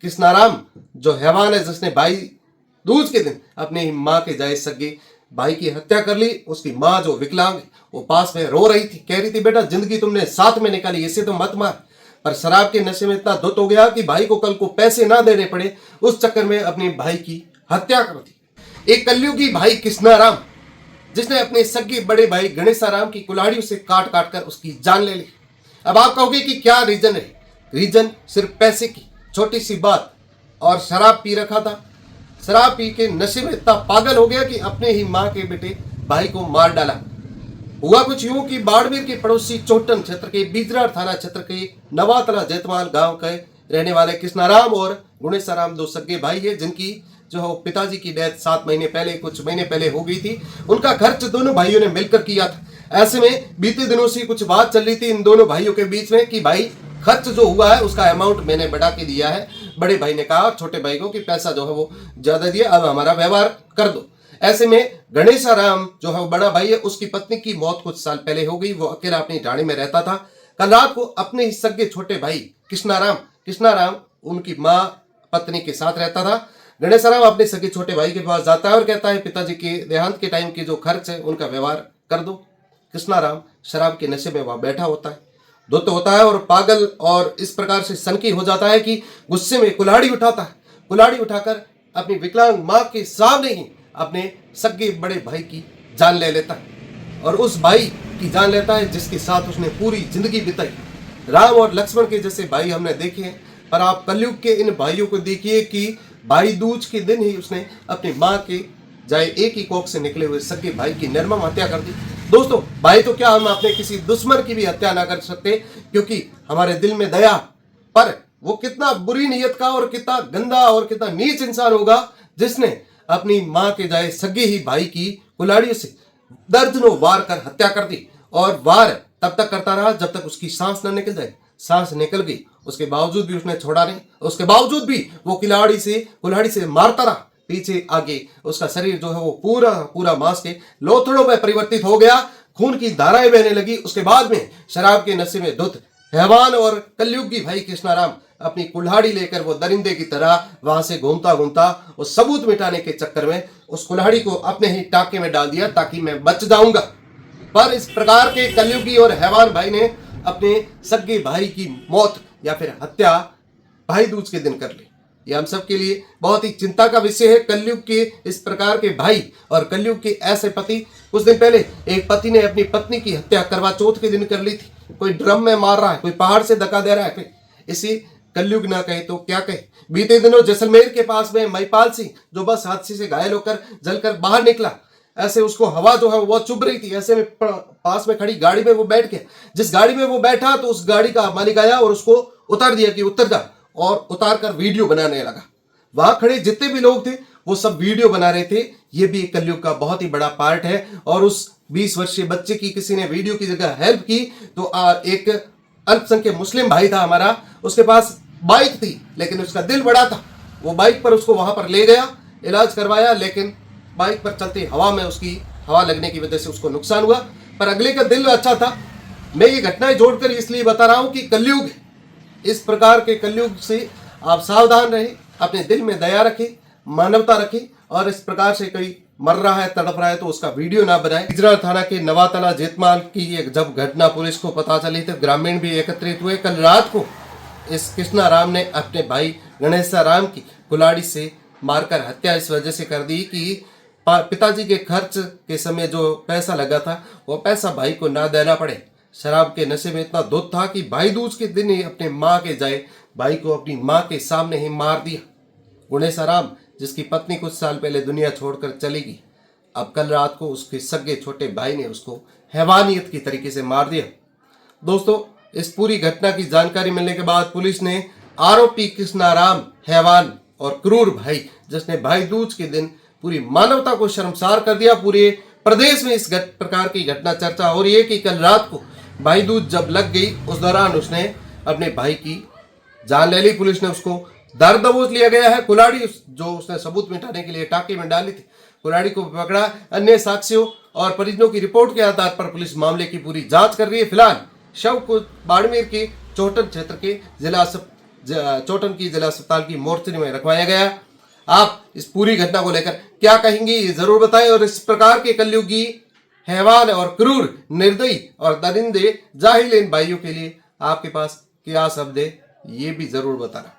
कृष्णाराम जो हैवान है, जिसने भाई दूज के दिन अपनी ही माँ के जायज सगे भाई की हत्या कर ली। उसकी माँ जो विकलांग है, वो पास में रो रही थी, कह रही थी बेटा जिंदगी तुमने साथ में निकाली, इसे तो मत मार। पर शराब के नशे में इतना धुत हो गया कि भाई को कल को पैसे ना देने पड़े, उस चक्कर में अपने भाई की हत्या कर दी। एक कलयुगी भाई कृष्णाराम, जिसने अपने सगे बड़े भाई गणेशाराम की कुल्हाड़ियों से काट काट कर उसकी जान ले ली। अब आप कहोगे कि क्या रीजन है? रीजन सिर्फ पैसे की छोटी सी बात, और शराब पी रखा था। शराब पी के नशे में इतना पागल हो गया कि अपने ही माँ के बेटे भाई को मार डाला। हुआ कुछ यूं कि बाड़मेर के पड़ोसी चोटन क्षेत्र के बिजरार थाना क्षेत्र के नवातला जैतमाल गांव के रहने वाले कृष्णाराम और गुणेशाराम दो सगे भाई है, जिनकी जो है पिताजी की डेथ 7 महीने पहले, कुछ महीने पहले हो गई थी। उनका खर्च दोनों भाइयों ने मिलकर किया था। ऐसे में बीते दिनों से कुछ बात चल रही थी इन दोनों भाइयों के बीच में कि भाई खर्च जो हुआ है उसका अमाउंट मैंने बढ़ा के दिया है। बड़े भाई ने कहा छोटे भाई को कि पैसा जो है वो ज्यादा दिया, अब हमारा व्यवहार कर दो। ऐसे में गणेशाराम जो है वो बड़ा भाई है, उसकी पत्नी की मौत कुछ साल पहले हो गई। वो अकेला अपनी ढाणी में रहता था। कल रात को अपने ही सगे छोटे भाई कृष्णाराम उनकी माँ पत्नी के साथ रहता था। गणेशाराम अपने सगे छोटे भाई के पास जाता है और कहता है पिताजी के देहांत के टाइम के जो खर्च है उनका व्यवहार कर दो। कृष्णाराम शराब के नशे में वहां बैठा होता है, धुत होता है और पागल और इस प्रकार से सनकी हो जाता है कि गुस्से में कुल्हाड़ी उठाता है। कुल्हाड़ी उठाकर अपनी विकलांग माँ के सामने ही अपने सगे बड़े भाई की जान ले लेता है, और उस भाई की जान लेता है जिसके साथ उसने पूरी जिंदगी बिताई। राम और लक्ष्मण के जैसे भाई हमने देखे हैं, पर आप कलयुग के इन भाइयों को देखिए कि भाई दूज के दिन ही उसने अपनी माँ के जाए एक ही कोख से निकले हुए सगे भाई की निर्मम हत्या कर दी। दोस्तों, भाई तो क्या हम अपने किसी दुश्मन की भी हत्या ना कर सकते, क्योंकि हमारे दिल में दया, पर वो कितना बुरी नीयत का और कितना गंदा और कितना नीच इंसान होगा जिसने अपनी माँ के जाए सगे ही भाई की कुल्हाड़ियों से दर्जनों वार कर हत्या कर दी। और वार तब तक करता रहा जब तक उसकी सांस न निकल जाए। सांस निकल गई, उसके बावजूद भी उसने छोड़ा नहीं, उसके बावजूद भी वो कुल्हाड़ी से मारता रहा। पीछे आगे उसका शरीर जो है वो पूरा पूरा मांस के लोथड़ों में परिवर्तित हो गया, खून की धाराएं बहने लगी। उसके बाद में शराब के नशे में धुत हैवान और कलयुगी भाई कृष्णाराम अपनी कुल्हाड़ी लेकर वो दरिंदे की तरह वहां से घूमता घूमता उस सबूत मिटाने के चक्कर में उस कुल्हाड़ी को अपने ही टाके में डाल दिया ताकि मैं बच जाऊंगा। पर इस प्रकार के कलयुगी और हैवान भाई ने अपने सगे भाई की मौत या फिर हत्या भाई दूज के दिन कर ली। ये हम सब के लिए बहुत ही चिंता का विषय है। कलयुग के इस प्रकार के भाई और कलयुग के ऐसे पति। कुछ दिन पहले एक पति ने अपनी पत्नी की हत्या करवा चौथ के दिन कर ली थी। कोई ड्रम में मार रहा है, कोई पहाड़ से धक्का दे रहा है, इसी कलयुग ना कहे तो क्या कहे। बीते दिनों जैसलमेर के पास में महिपाल सिंह जो बस हादसे से घायल होकर जलकर बाहर निकला, ऐसे उसको हवा जो है वो चुभ रही थी। ऐसे में पास में खड़ी गाड़ी में वो बैठ गया। जिस गाड़ी में वो बैठा तो उस गाड़ी का मालिक आया और उसको उतार दिया कि उतर जा, और उतार कर वीडियो बनाने लगा। वहां खड़े जितने भी लोग थे वो सब वीडियो बना रहे थे। ये भी कलयुग का बहुत ही बड़ा पार्ट है। और उस 20 वर्षीय बच्चे की किसी ने वीडियो की जगह हेल्प की तो एक अल्पसंख्यक मुस्लिम भाई था हमारा, उसके पास बाइक थी लेकिन उसका दिल बड़ा था। वो बाइक पर उसको वहां पर ले गया, इलाज करवाया, लेकिन बाइक पर चलती हवा में उसकी हवा लगने की वजह से उसको नुकसान हुआ। पर अगले का दिल अच्छा था। मैं ये घटनाएं जोड़कर इसलिए बता रहा हूं कि कलयुग है। इस प्रकार के कलयुग से आप सावधान रहें, अपने दिल में दया रखें, मानवता रखें, और इस प्रकार से कोई मर रहा है, तड़प रहा है तो उसका वीडियो ना बनाएं। बिजरार थाना के नवातला जेतमाल की एक जब घटना पुलिस को पता चली तो ग्रामीण भी एकत्रित हुए। कल रात को इस कृष्णाराम ने अपने भाई गणेशाराम की कुल्हाड़ी से मारकर हत्या इस वजह से कर दी कि पिताजी के खर्च के समय जो पैसा लगा था वो पैसा भाई को ना देना पड़े। शराब के नशे में इतना धुत था कि भाई दूज के दिन ही अपने माँ के जाए भाई को अपनी माँ के सामने ही मार दिया। गणेशाराम जिसकी पत्नी कुछ साल पहले दुनिया छोड़कर चली गई, अब कल रात को उसके सगे छोटे भाई ने उसको हैवानियत की तरीके से मार दिया। दोस्तों, इस पूरी घटना की जानकारी मिलने के बाद पुलिस ने आरोपी कृष्णाराम हैवान और क्रूर भाई जिसने भाई दूज के दिन पूरी मानवता को शर्मसार कर दिया, पूरे प्रदेश में इस प्रकार की घटना चर्चा हो रही है कि कल रात को भाई दूज जब लग गई उस दौरान उसने अपने भाई की जान ले ली। पुलिस ने उसको दर दबोच लिया गया है। कुल्हाड़ी जो उसने सबूत मिटाने के लिए टाके में डाली थी, कुल्हाड़ी को पकड़ा। अन्य साक्ष्यों और परिजनों की रिपोर्ट के आधार पर पुलिस मामले की पूरी जांच कर रही है। फिलहाल शव को बाड़मेर के चोटन क्षेत्र के जिला चोटन की जिला अस्पताल की मोर्चरी में रखवाया गया। आप इस पूरी घटना को लेकर क्या कहेंगे ये जरूर बताएं, और इस प्रकार के कलयुगी हैवान और क्रूर, निर्दयी और दरिंदे जाहिल इन भाइयों के लिए आपके पास क्या शब्द है ये भी जरूर बताना।